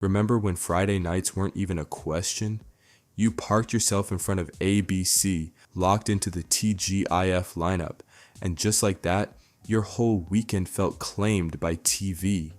Remember when Friday nights weren't even a question? You parked yourself in front of ABC, locked into the TGIF lineup, and just like that, your whole weekend felt claimed by TV.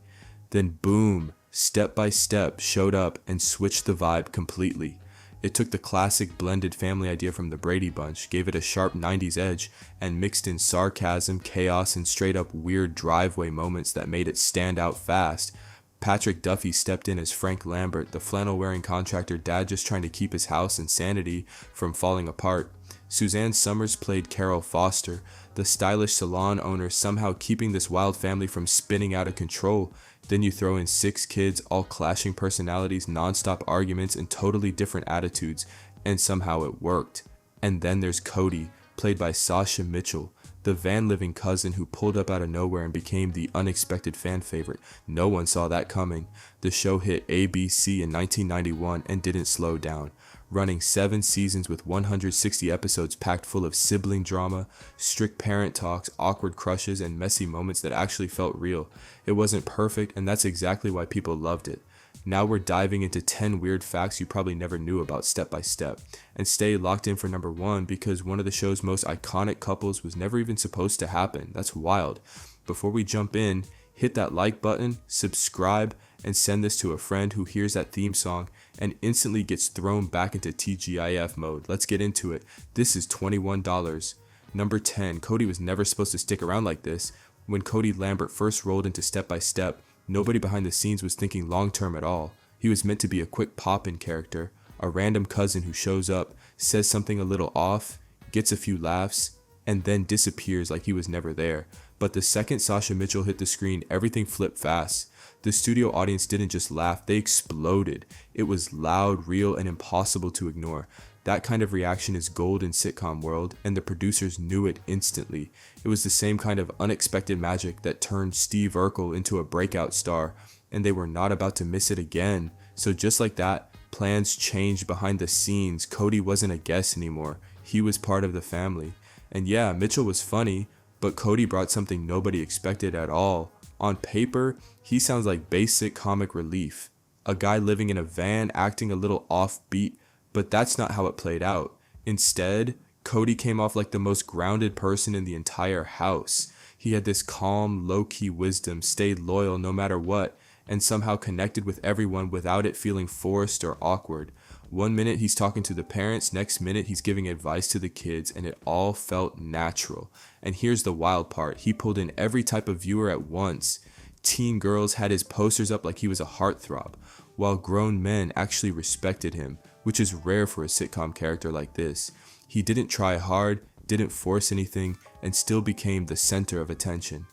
Then boom, Step by Step showed up and switched the vibe completely. It took the classic blended family idea from the Brady Bunch, gave it a sharp 90s edge, and mixed in sarcasm, chaos, and straight up weird driveway moments that made it stand out fast. Patrick Duffy stepped in as Frank Lambert, the flannel-wearing contractor dad just trying to keep his house and sanity from falling apart. Suzanne Summers played Carol Foster, the stylish salon owner somehow keeping this wild family from spinning out of control. Then you throw in 6 kids, all clashing personalities, non-stop arguments, and totally different attitudes, and somehow it worked. And then there's Cody, played by Sasha Mitchell, the van-living cousin who pulled up out of nowhere and became the unexpected fan favorite. No one saw that coming. The show hit ABC in 1991 and didn't slow down, running 7 seasons with 160 episodes packed full of sibling drama, strict parent talks, awkward crushes, and messy moments that actually felt real. It wasn't perfect, and that's exactly why people loved it. Now we're diving into 10 weird facts you probably never knew about Step by Step. And stay locked in for number 1 because one of the show's most iconic couples was never even supposed to happen. That's wild. Before we jump in, hit that like button, subscribe, and send this to a friend who hears that theme song and instantly gets thrown back into TGIF mode. Let's get into it. This is $21. Number 10, Cody was never supposed to stick around like this. When Cody Lambert first rolled into Step by Step, nobody behind the scenes was thinking long-term at all. He was meant to be a quick pop-in character, a random cousin who shows up, says something a little off, gets a few laughs, and then disappears like he was never there. But the second Sasha Mitchell hit the screen, everything flipped fast. The studio audience didn't just laugh, they exploded. It was loud, real, and impossible to ignore. That kind of reaction is gold in sitcom world, and the producers knew it instantly. It was the same kind of unexpected magic that turned Steve Urkel into a breakout star, and they were not about to miss it again. So just like that, plans changed behind the scenes. Cody wasn't a guest anymore. He was part of the family. And yeah, Mitchell was funny, but Cody brought something nobody expected at all. On paper, he sounds like basic comic relief. A guy living in a van acting a little offbeat, but that's not how it played out. Instead, Cody came off like the most grounded person in the entire house. He had this calm, low-key wisdom, stayed loyal no matter what, and somehow connected with everyone without it feeling forced or awkward. One minute he's talking to the parents, next minute he's giving advice to the kids, and it all felt natural. And here's the wild part, he pulled in every type of viewer at once. Teen girls had his posters up like he was a heartthrob, while grown men actually respected him, which is rare for a sitcom character like this. He didn't try hard, didn't force anything, and still became the center of attention.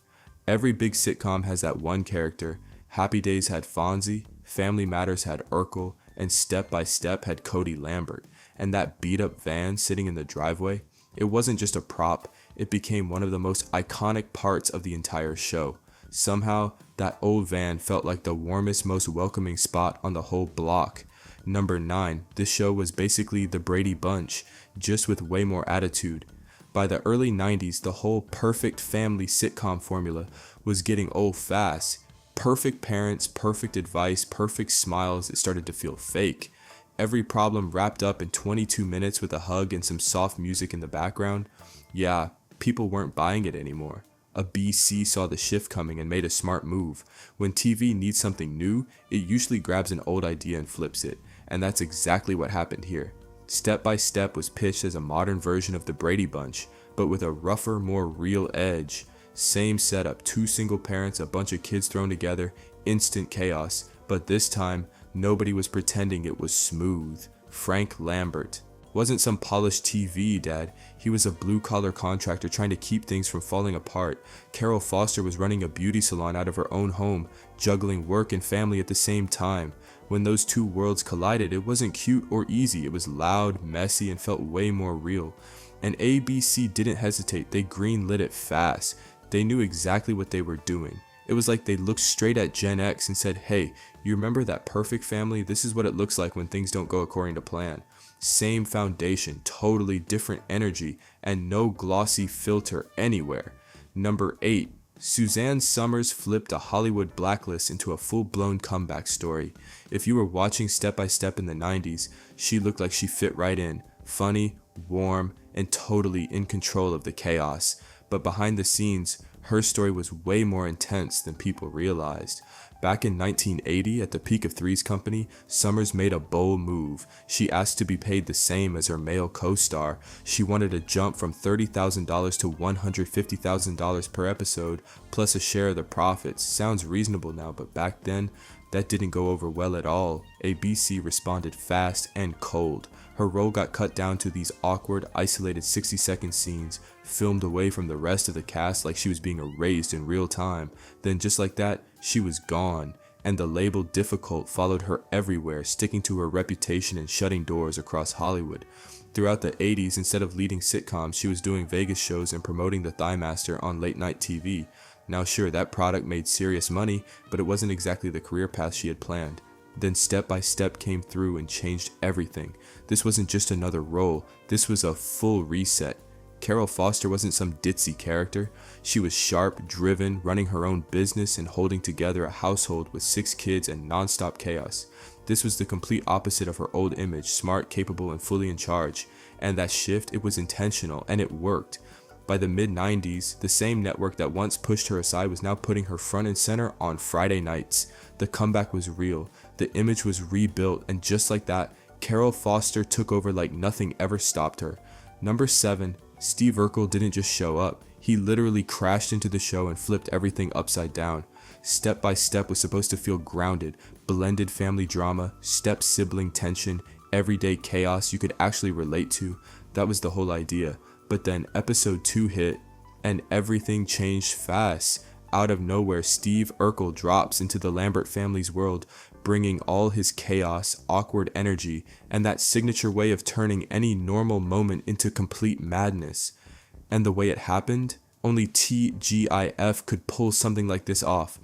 Every big sitcom has that one character. Happy Days had Fonzie, Family Matters had Urkel, and Step by Step had Cody Lambert. And that beat-up van sitting in the driveway, it wasn't just a prop, it became one of the most iconic parts of the entire show. Somehow, that old van felt like the warmest, most welcoming spot on the whole block. Number 9, this show was basically the Brady Bunch, just with way more attitude. By the early 90s, the whole perfect family sitcom formula was getting old fast. Perfect parents, perfect advice, perfect smiles, it started to feel fake. Every problem wrapped up in 22 minutes with a hug and some soft music in the background. Yeah, people weren't buying it anymore. A BC saw the shift coming and made a smart move. When TV needs something new, it usually grabs an old idea and flips it. And that's exactly what happened here. Step by Step was pitched as a modern version of the Brady Bunch, but with a rougher, more real edge. Same setup, 2 single parents, a bunch of kids thrown together, instant chaos. But this time, nobody was pretending it was smooth. Frank Lambert wasn't some polished TV dad, he was a blue-collar contractor trying to keep things from falling apart. Carol Foster was running a beauty salon out of her own home, juggling work and family at the same time. When those two worlds collided, it wasn't cute or easy, it was loud, messy, and felt way more real. And ABC didn't hesitate, they greenlit it fast. They knew exactly what they were doing. It was like they looked straight at Gen X and said, hey, you remember that perfect family? This is what it looks like when things don't go according to plan. Same foundation, totally different energy, and no glossy filter anywhere. Number 8, Suzanne Summers flipped a Hollywood blacklist into a full-blown comeback story. If you were watching Step by Step in the 90s, she looked like she fit right in, funny, warm, and totally in control of the chaos. But behind the scenes, her story was way more intense than people realized. Back in 1980, at the peak of Three's Company, Summers made a bold move. She asked to be paid the same as her male co-star. She wanted a jump from $30,000 to $150,000 per episode, plus a share of the profits. Sounds reasonable now, but back then, that didn't go over well at all. ABC responded fast and cold. Her role got cut down to these awkward, isolated 60-second scenes, filmed away from the rest of the cast like she was being erased in real time. Then just like that, she was gone, and the label Difficult followed her everywhere, sticking to her reputation and shutting doors across Hollywood. Throughout the 80s, instead of leading sitcoms, she was doing Vegas shows and promoting the Thigh Master on late night TV. Now sure, that product made serious money, but it wasn't exactly the career path she had planned. Then Step by Step came through and changed everything. This wasn't just another role, this was a full reset. Carol Foster wasn't some ditzy character. She was sharp, driven, running her own business and holding together a household with 6 kids and non-stop chaos. This was the complete opposite of her old image, smart, capable, and fully in charge. And that shift, it was intentional, and it worked. By the mid-90s, the same network that once pushed her aside was now putting her front and center on Friday nights. The comeback was real, the image was rebuilt, and just like that, Carol Foster took over like nothing ever stopped her. Number 7, Steve Urkel didn't just show up, he literally crashed into the show and flipped everything upside down. Step by Step was supposed to feel grounded, blended family drama, step-sibling tension, everyday chaos you could actually relate to. That was the whole idea. But then episode 2 hit, and everything changed fast. Out of nowhere, Steve Urkel drops into the Lambert family's world, bringing all his chaos, awkward energy, and that signature way of turning any normal moment into complete madness. And the way it happened, only TGIF could pull something like this off.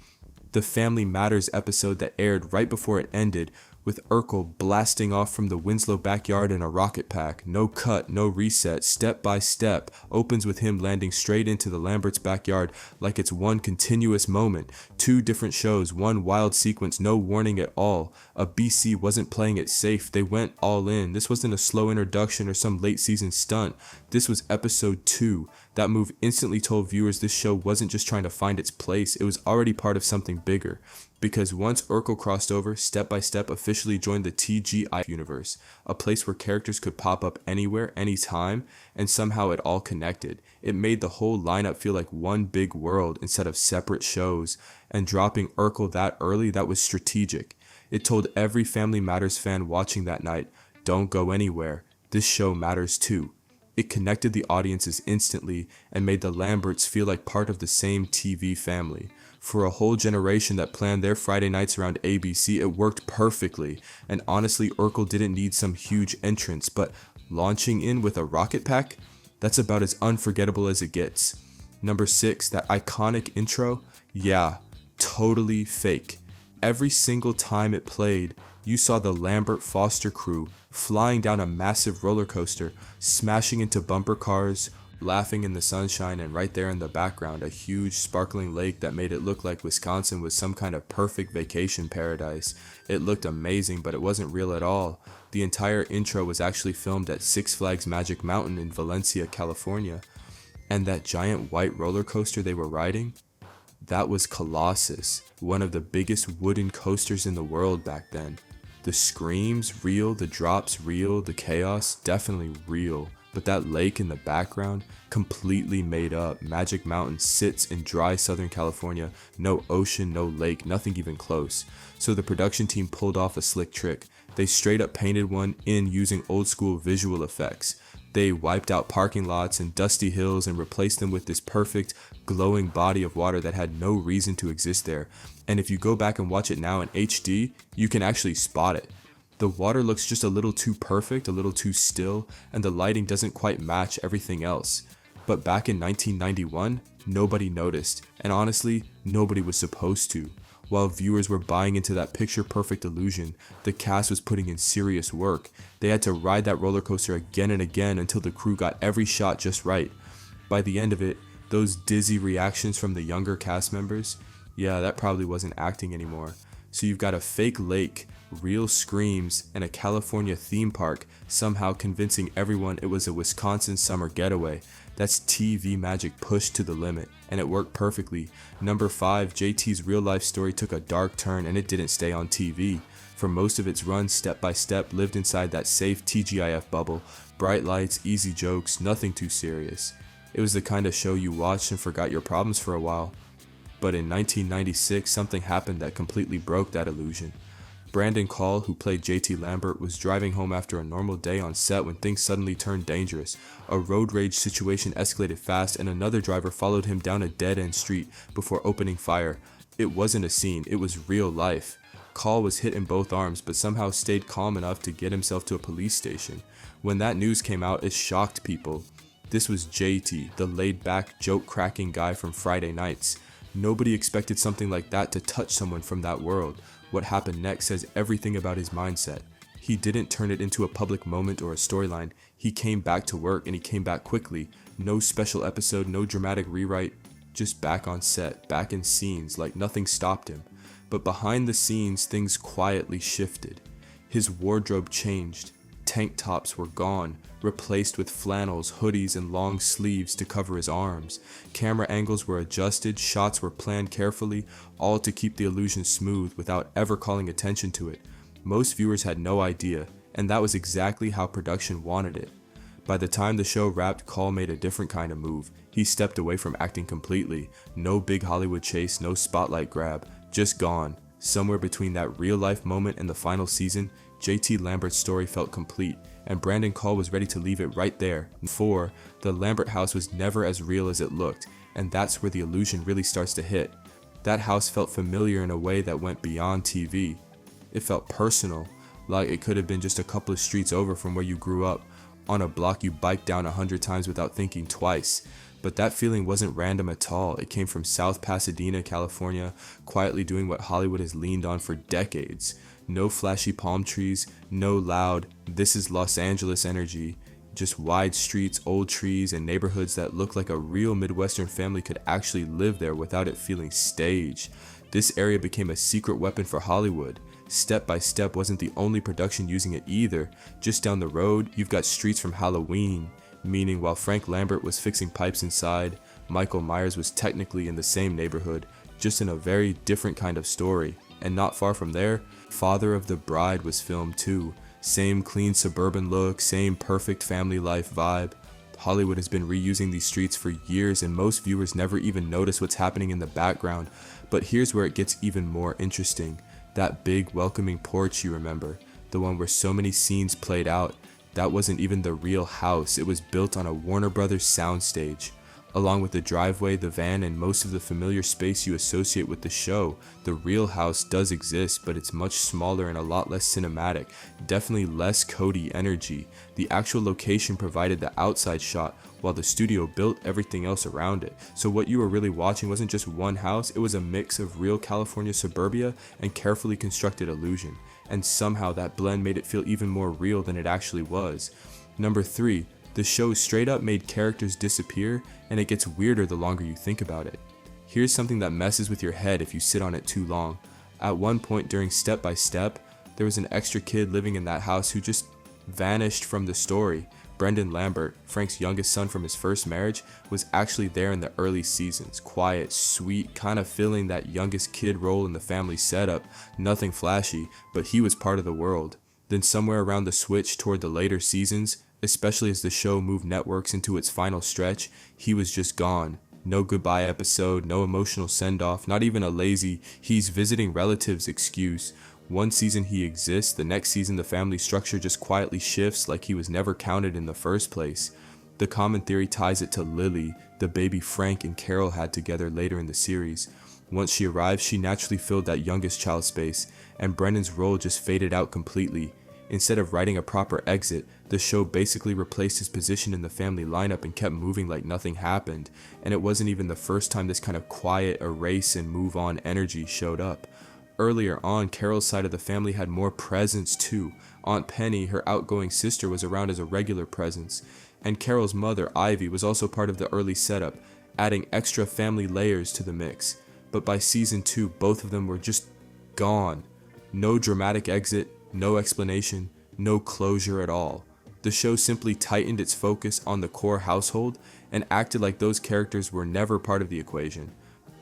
The Family Matters episode that aired right before it ended, with Urkel blasting off from the Winslow backyard in a rocket pack, no cut, no reset, Step by Step, opens with him landing straight into the Lambert's backyard like it's one continuous moment. 2 different shows, one wild sequence, no warning at all. ABC wasn't playing it safe, they went all in. This wasn't a slow introduction or some late season stunt. This was episode 2. That move instantly told viewers this show wasn't just trying to find its place, it was already part of something bigger. Because once Urkel crossed over, Step by Step officially joined the TGI universe, a place where characters could pop up anywhere, anytime, and somehow it all connected. It made the whole lineup feel like one big world instead of separate shows, and dropping Urkel that early, that was strategic. It told every Family Matters fan watching that night, don't go anywhere, this show matters too. It connected the audiences instantly and made the Lamberts feel like part of the same TV family. For a whole generation that planned their Friday nights around ABC, it worked perfectly, and honestly, Urkel didn't need some huge entrance, but launching in with a rocket pack? That's about as unforgettable as it gets. Number 6, that iconic intro? Yeah, totally fake. Every single time it played, you saw the Lambert-Foster crew flying down a massive roller coaster, smashing into bumper cars, laughing in the sunshine, and right there in the background, a huge sparkling lake that made it look like Wisconsin was some kind of perfect vacation paradise. It looked amazing, but it wasn't real at all. The entire intro was actually filmed at Six Flags Magic Mountain in Valencia, California. And that giant white roller coaster they were riding? That was Colossus, one of the biggest wooden coasters in the world back then. The screams, real, the drops, real, the chaos, definitely real. But that lake in the background, completely made up. Magic Mountain sits in dry Southern California, no ocean, no lake, nothing even close. So the production team pulled off a slick trick. They straight up painted one in using old school visual effects. They wiped out parking lots and dusty hills and replaced them with this perfect, glowing body of water that had no reason to exist there. And if you go back and watch it now in HD, you can actually spot it. The water looks just a little too perfect, a little too still, and the lighting doesn't quite match everything else. But back in 1991, nobody noticed, and honestly, nobody was supposed to. While viewers were buying into that picture-perfect illusion, the cast was putting in serious work. They had to ride that roller coaster again and again until the crew got every shot just right. By the end of it, Those dizzy reactions from the younger cast members, yeah, that probably wasn't acting anymore. So you've got a fake lake, real screams, and a California theme park somehow convincing everyone it was a Wisconsin summer getaway. That's TV magic pushed to the limit, and it worked perfectly. Number 5, JT's real life story took a dark turn and it didn't stay on TV. For most of its run, Step by Step lived inside that safe TGIF bubble. Bright lights, easy jokes, nothing too serious. It was the kind of show you watched and forgot your problems for a while. But in 1996, something happened that completely broke that illusion. Brandon Call, who played JT Lambert, was driving home after a normal day on set when things suddenly turned dangerous. A road rage situation escalated fast and another driver followed him down a dead-end street before opening fire. It wasn't a scene, it was real life. Call was hit in both arms but somehow stayed calm enough to get himself to a police station. When that news came out, it shocked people. This was JT, the laid-back, joke-cracking guy from Friday Nights. Nobody expected something like that to touch someone from that world. What happened next says everything about his mindset. He didn't turn it into a public moment or a storyline. He came back to work and he came back quickly. No special episode, no dramatic rewrite, just back on set, back in scenes like nothing stopped him. But behind the scenes, things quietly shifted. His wardrobe changed. Tank tops were gone, replaced with flannels, hoodies, and long sleeves to cover his arms. Camera angles were adjusted, shots were planned carefully, all to keep the illusion smooth without ever calling attention to it. Most viewers had no idea, and that was exactly how production wanted it. By the time the show wrapped, Call made a different kind of move. He stepped away from acting completely. No big Hollywood chase, no spotlight grab, just gone. Somewhere between that real-life moment and the final season, JT Lambert's story felt complete, and Brandon Call was ready to leave it right there. 4, the Lambert house was never as real as it looked, and that's where the illusion really starts to hit. That house felt familiar in a way that went beyond TV. It felt personal, like it could have been just a couple of streets over from where you grew up, on a block you biked down 100 times without thinking twice. But that feeling wasn't random at all. It came from South Pasadena, California, quietly doing what Hollywood has leaned on for decades. No flashy palm trees, no loud, "this is Los Angeles" energy, just wide streets, old trees, and neighborhoods that look like a real Midwestern family could actually live there without it feeling staged. This area became a secret weapon for Hollywood. Step by Step wasn't the only production using it either. Just down the road, you've got Streets from Halloween, meaning while Frank Lambert was fixing pipes inside, Michael Myers was technically in the same neighborhood, just in a very different kind of story. And not far from there, Father of the Bride was filmed too. Same clean suburban look, same perfect family life vibe. Hollywood has been reusing these streets for years and most viewers never even notice what's happening in the background. But here's where it gets even more interesting. That big welcoming porch you remember, the one where so many scenes played out, that wasn't even the real house. It was built on a Warner Brothers soundstage. Along with the driveway, the van, and most of the familiar space you associate with the show, the real house does exist, but it's much smaller and a lot less cinematic, definitely less Cody energy. The actual location provided the outside shot, while the studio built everything else around it. So what you were really watching wasn't just one house, it was a mix of real California suburbia and carefully constructed illusion. And somehow that blend made it feel even more real than it actually was. Number 3. The show straight up made characters disappear, and it gets weirder the longer you think about it. Here's something that messes with your head if you sit on it too long. At one point during Step by Step, there was an extra kid living in that house who just vanished from the story. Brendan Lambert, Frank's youngest son from his first marriage, was actually there in the early seasons. Quiet, sweet, kind of filling that youngest kid role in the family setup. Nothing flashy, but he was part of the world. Then somewhere around the switch toward the later seasons, especially as the show moved networks into its final stretch, he was just gone. No goodbye episode, no emotional send-off, not even a lazy "he's visiting relatives" excuse. One season he exists, the next season the family structure just quietly shifts like he was never counted in the first place. The common theory ties it to Lily, the baby Frank and Carol had together later in the series. Once she arrived, she naturally filled that youngest child's space, and Brendan's role just faded out completely. Instead of writing a proper exit, the show basically replaced his position in the family lineup and kept moving like nothing happened, and it wasn't even the first time this kind of quiet, erase and move on energy showed up. Earlier on, Carol's side of the family had more presence too. Aunt Penny, her outgoing sister, was around as a regular presence, and Carol's mother, Ivy, was also part of the early setup. adding extra family layers to the mix. But by season 2, both of them were just gone. No dramatic exit, no explanation, no closure at all. The show simply tightened its focus on the core household and acted like those characters were never part of the equation.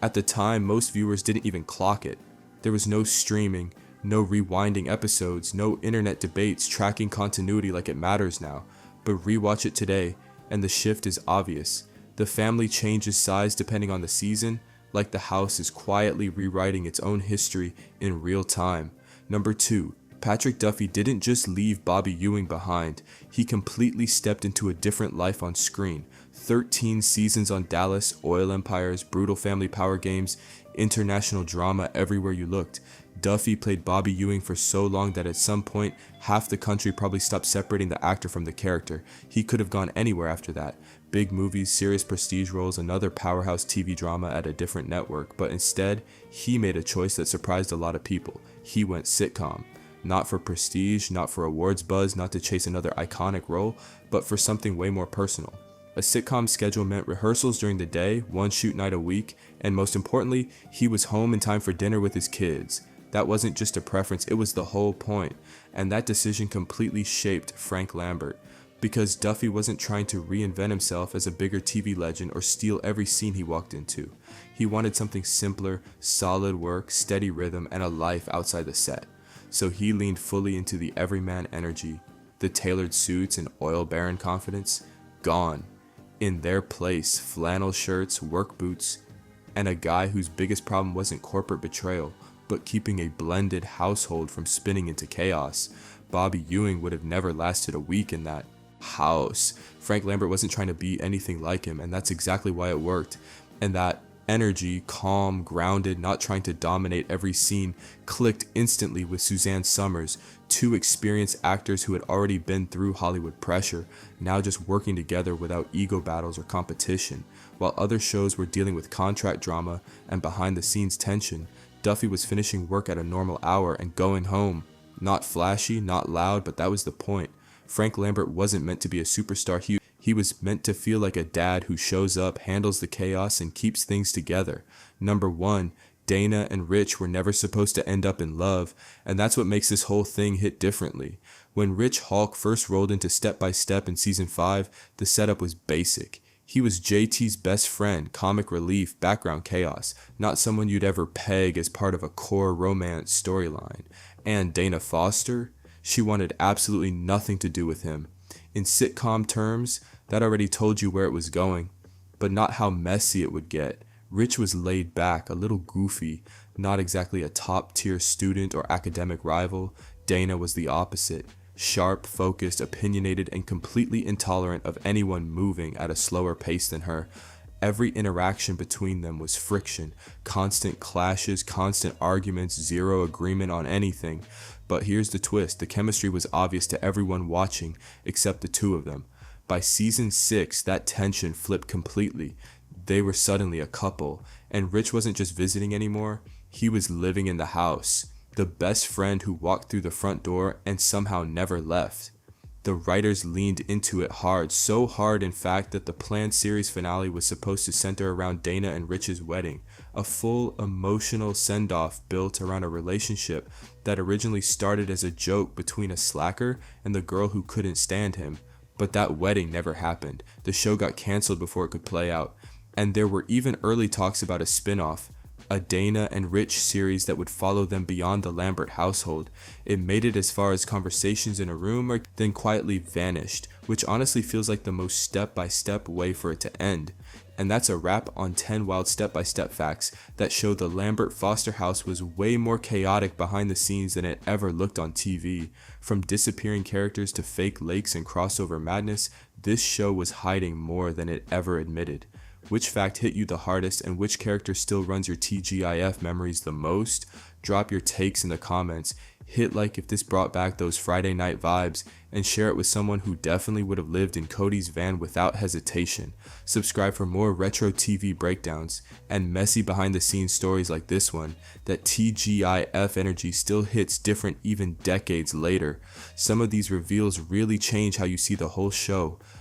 At the time, most viewers didn't even clock it. There was no streaming, no rewinding episodes, no internet debates tracking continuity like it matters now. But rewatch it today, and the shift is obvious. The family changes size depending on the season, like the house is quietly rewriting its own history in real time. Number 2. Patrick Duffy didn't just leave Bobby Ewing behind, he completely stepped into a different life on screen. 13 seasons on Dallas, oil empires, brutal family power games, international drama everywhere you looked. Duffy played Bobby Ewing for so long that at some point, half the country probably stopped separating the actor from the character. He could have gone anywhere after that. Big movies, serious prestige roles, another powerhouse TV drama at a different network, but instead, he made a choice that surprised a lot of people. He went sitcom. Not for prestige, not for awards buzz, not to chase another iconic role, but for something way more personal. A sitcom schedule meant rehearsals during the day, one shoot night a week, and most importantly, he was home in time for dinner with his kids. That wasn't just a preference, it was the whole point. And that decision completely shaped Frank Lambert. Because Duffy wasn't trying to reinvent himself as a bigger TV legend or steal every scene he walked into. He wanted something simpler, solid work, steady rhythm, and a life outside the set. So he leaned fully into the everyman energy. The tailored suits and oil baron confidence, gone. In their place, flannel shirts, work boots, and a guy whose biggest problem wasn't corporate betrayal, but keeping a blended household from spinning into chaos. Bobby Ewing would have never lasted a week in that house. Frank Lambert wasn't trying to be anything like him, and that's exactly why it worked. And that energy, calm, grounded, not trying to dominate every scene, clicked instantly with Suzanne Summers, two experienced actors who had already been through Hollywood pressure, now just working together without ego battles or competition. While other shows were dealing with contract drama and behind-the-scenes tension, Duffy was finishing work at a normal hour and going home. Not flashy, not loud, but that was the point. Frank Lambert wasn't meant to be a superstar. He was meant to feel like a dad who shows up, handles the chaos, and keeps things together. Number 1, Dana and Rich were never supposed to end up in love, and that's what makes this whole thing hit differently. When Rich Hulk first rolled into Step by Step in Season 5, the setup was basic. He was JT's best friend, comic relief, background chaos, not someone you'd ever peg as part of a core romance storyline. And Dana Foster? She wanted absolutely nothing to do with him. In sitcom terms, that already told you where it was going, but not how messy it would get. Rich was laid back, a little goofy, not exactly a top-tier student or academic rival. Dana was the opposite. Sharp, focused, opinionated, and completely intolerant of anyone moving at a slower pace than her. Every interaction between them was friction, constant clashes, constant arguments, zero agreement on anything. But here's the twist, the chemistry was obvious to everyone watching except the two of them. By season 6, that tension flipped completely. They were suddenly a couple, and Rich wasn't just visiting anymore, he was living in the house. The best friend who walked through the front door and somehow never left. The writers leaned into it hard, so hard in fact that the planned series finale was supposed to center around Dana and Rich's wedding, a full emotional send-off built around a relationship that originally started as a joke between a slacker and the girl who couldn't stand him. But that wedding never happened. The show got canceled before it could play out, and there were even early talks about a spin-off, a Dana and Rich series that would follow them beyond the Lambert household. It made it as far as conversations in a room, then quietly vanished, which honestly feels like the most step-by-step way for it to end. And that's a wrap on 10 wild step-by-step facts that show the Lambert-Foster house was way more chaotic behind the scenes than it ever looked on TV. From disappearing characters to fake lakes and crossover madness, this show was hiding more than it ever admitted. Which fact hit you the hardest and which character still runs your TGIF memories the most? Drop your takes in the comments, hit like if this brought back those Friday night vibes, and share it with someone who definitely would have lived in Cody's van without hesitation. Subscribe for more retro TV breakdowns and messy behind the scenes stories like this one. That TGIF energy still hits different even decades later. Some of these reveals really change how you see the whole show.